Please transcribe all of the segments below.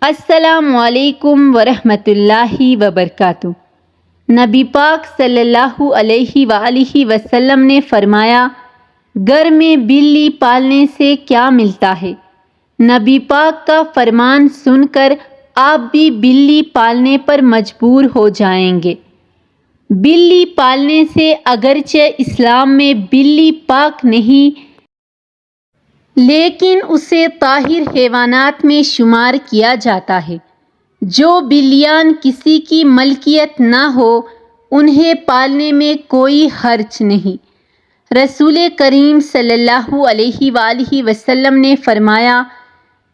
السلام علیکم ورحمۃ اللہ وبرکاتہ۔ نبی پاک صلی اللہ علیہ وآلہ وسلم نے فرمایا، گھر میں بلی پالنے سے کیا ملتا ہے؟ نبی پاک کا فرمان سن کر آپ بھی بلی پالنے پر مجبور ہو جائیں گے۔ بلی پالنے سے اگرچہ اسلام میں بلی پاک نہیں، لیکن اسے طاہر حیوانات میں شمار کیا جاتا ہے۔ جو بلیاں کسی کی ملکیت نہ ہو انہیں پالنے میں کوئی حرج نہیں۔ رسول کریم صلی اللہ علیہ وآلہ وسلم نے فرمایا،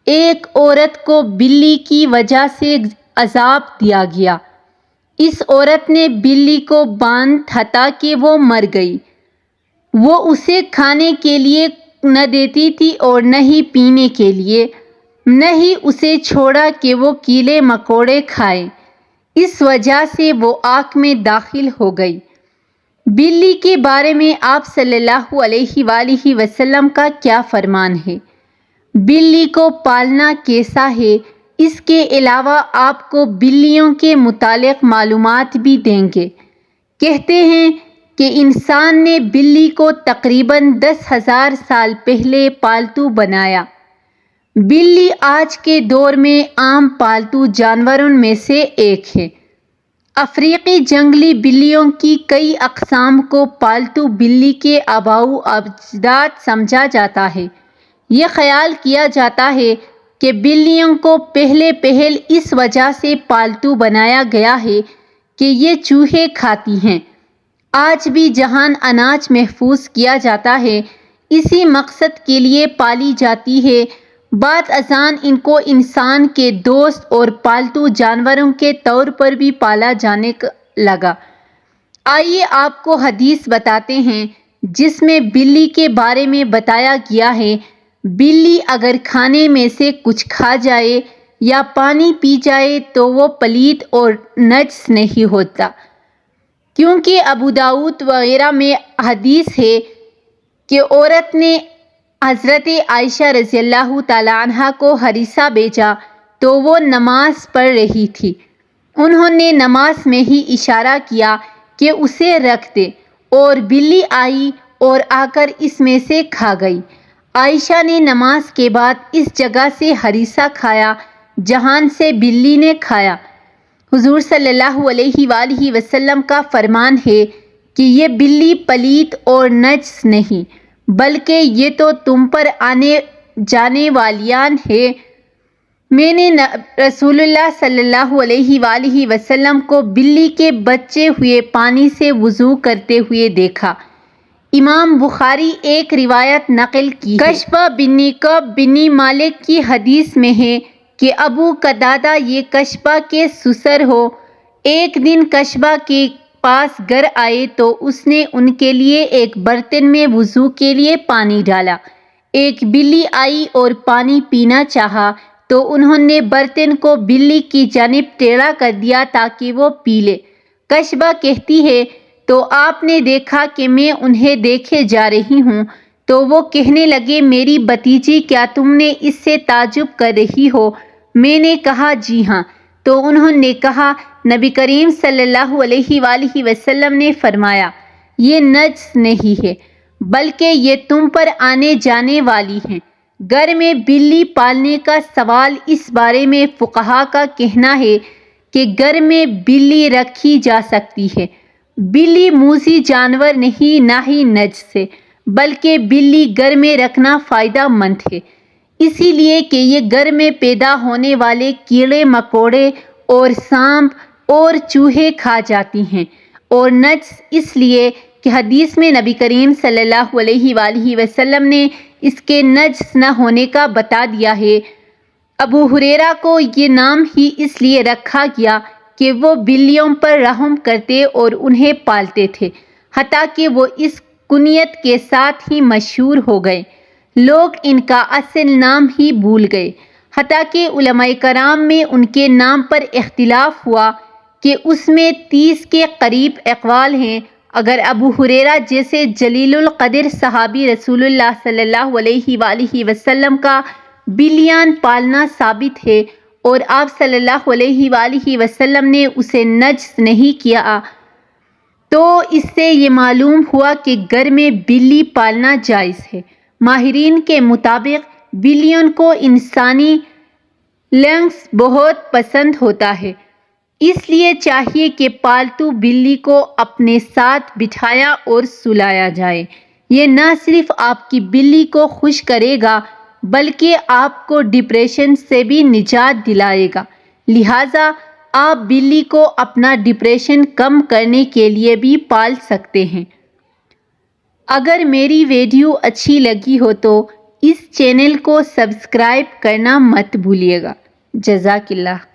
ایک عورت کو بلی کی وجہ سے عذاب دیا گیا۔ اس عورت نے بلی کو باندھا حتیٰ کہ وہ مر گئی۔ وہ اسے کھانے کے لیے نہ دیتی تھی اور نہ ہی پینے کے لیے، نہ ہی اسے چھوڑا کہ وہ کیڑے مکوڑے کھائے۔ اس وجہ سے وہ آگ میں داخل ہو گئی۔ بلی کے بارے میں آپ صلی اللہ علیہ وآلہ وسلم کا کیا فرمان ہے؟ بلی کو پالنا کیسا ہے؟ اس کے علاوہ آپ کو بلیوں کے متعلق معلومات بھی دیں گے۔ کہتے ہیں کہ انسان نے بلی کو تقریباً 10,000 سال پہلے پالتو بنایا۔ بلی آج کے دور میں عام پالتو جانوروں میں سے ایک ہے۔ افریقی جنگلی بلیوں کی کئی اقسام کو پالتو بلی کے آباء و اجداد سمجھا جاتا ہے۔ یہ خیال کیا جاتا ہے کہ بلیوں کو پہلے اس وجہ سے پالتو بنایا گیا ہے کہ یہ چوہے کھاتی ہیں۔ آج بھی جہاں اناج محفوظ کیا جاتا ہے اسی مقصد کے لیے پالی جاتی ہے۔ بعد ازاں ان کو انسان کے دوست اور پالتو جانوروں کے طور پر بھی پالا جانے لگا۔ آئیے آپ کو حدیث بتاتے ہیں جس میں بلی کے بارے میں بتایا گیا ہے، بلی اگر کھانے میں سے کچھ کھا جائے یا پانی پی جائے تو وہ پلید اور نجس نہیں ہوتا، کیونکہ ابو داؤد وغیرہ میں حدیث ہے کہ عورت نے حضرت عائشہ رضی اللہ تعالیٰ عنہا کو ہریسہ بھیجا تو وہ نماز پڑھ رہی تھی۔ انہوں نے نماز میں ہی اشارہ کیا کہ اسے رکھ دے، اور بلی آئی اور آ کر اس میں سے کھا گئی۔ عائشہ نے نماز کے بعد اس جگہ سے ہریسہ کھایا جہاں سے بلی نے کھایا۔ حضور صلی اللہ علیہ وآلہ وسلم کا فرمان ہے کہ یہ بلی پلید اور نجس نہیں، بلکہ یہ تو تم پر آنے جانے والیاں ہیں۔ میں نے رسول اللہ صلی اللہ علیہ وآلہ وسلم کو بلی کے بچے ہوئے پانی سے وضو کرتے ہوئے دیکھا۔ امام بخاری ایک روایت نقل کی ہے۔ کشبہ بن کعب بن مالک کی حدیث میں ہے کہ ابو قتادہ یہ کشبہ کے سسر ہو، ایک دن کشبہ کے پاس گھر آئے تو اس نے ان کے لیے ایک برتن میں وضو کے لیے پانی ڈالا۔ ایک بلی آئی اور پانی پینا چاہا تو انہوں نے برتن کو بلی کی جانب ٹیڑھا کر دیا تاکہ وہ پی لے۔ کشبہ کہتی ہے تو آپ نے دیکھا کہ میں انہیں دیکھے جا رہی ہوں تو وہ کہنے لگے، میری بھتیجی کیا تم نے اس سے تعجب کر رہی ہو؟ میں نے کہا جی ہاں۔ تو انہوں نے کہا، نبی کریم صلی اللہ علیہ وآلہ وسلم نے فرمایا، یہ نجس نہیں ہے بلکہ یہ تم پر آنے جانے والی ہیں۔ گھر میں بلی پالنے کا سوال، اس بارے میں فقہا کا کہنا ہے کہ گھر میں بلی رکھی جا سکتی ہے۔ بلی موذی جانور نہیں، نہ ہی نجس ہے، بلکہ بلی گھر میں رکھنا فائدہ مند ہے، اسی لیے کہ یہ گھر میں پیدا ہونے والے کیڑے مکوڑے اور سانپ اور چوہے کھا جاتی ہیں، اور نجس اس لیے کہ حدیث میں نبی کریم صلی اللہ علیہ وآلہ وسلم نے اس کے نجس نہ ہونے کا بتا دیا ہے۔ ابو ہریرہ کو یہ نام ہی اس لیے رکھا گیا کہ وہ بلیوں پر رحم کرتے اور انہیں پالتے تھے، حتیٰ کہ وہ اس کنیت کے ساتھ ہی مشہور ہو گئے۔ لوگ ان کا اصل نام ہی بھول گئے، حتیٰ کہ علماء کرام میں ان کے نام پر اختلاف ہوا کہ اس میں 30 کے قریب اقوال ہیں۔ اگر ابو ہریرہ جیسے جلیل القدر صحابی رسول اللہ صلی اللہ علیہ وآلہ وسلم کا بلیاں پالنا ثابت ہے اور آپ صلی اللہ علیہ وآلہ وسلم نے اسے نجس نہیں کیا، تو اس سے یہ معلوم ہوا کہ گھر میں بلی پالنا جائز ہے۔ ماہرین کے مطابق بلیوں کو انسانی لنگس بہت پسند ہوتا ہے، اس لیے چاہیے کہ پالتو بلی کو اپنے ساتھ بٹھایا اور سلایا جائے۔ یہ نہ صرف آپ کی بلی کو خوش کرے گا بلکہ آپ کو ڈپریشن سے بھی نجات دلائے گا، لہٰذا آپ بلی کو اپنا ڈپریشن کم کرنے کے لیے بھی پال سکتے ہیں۔ اگر میری ویڈیو اچھی لگی ہو تو اس چینل کو سبسکرائب کرنا مت بھولیے گا۔ جزاک اللہ۔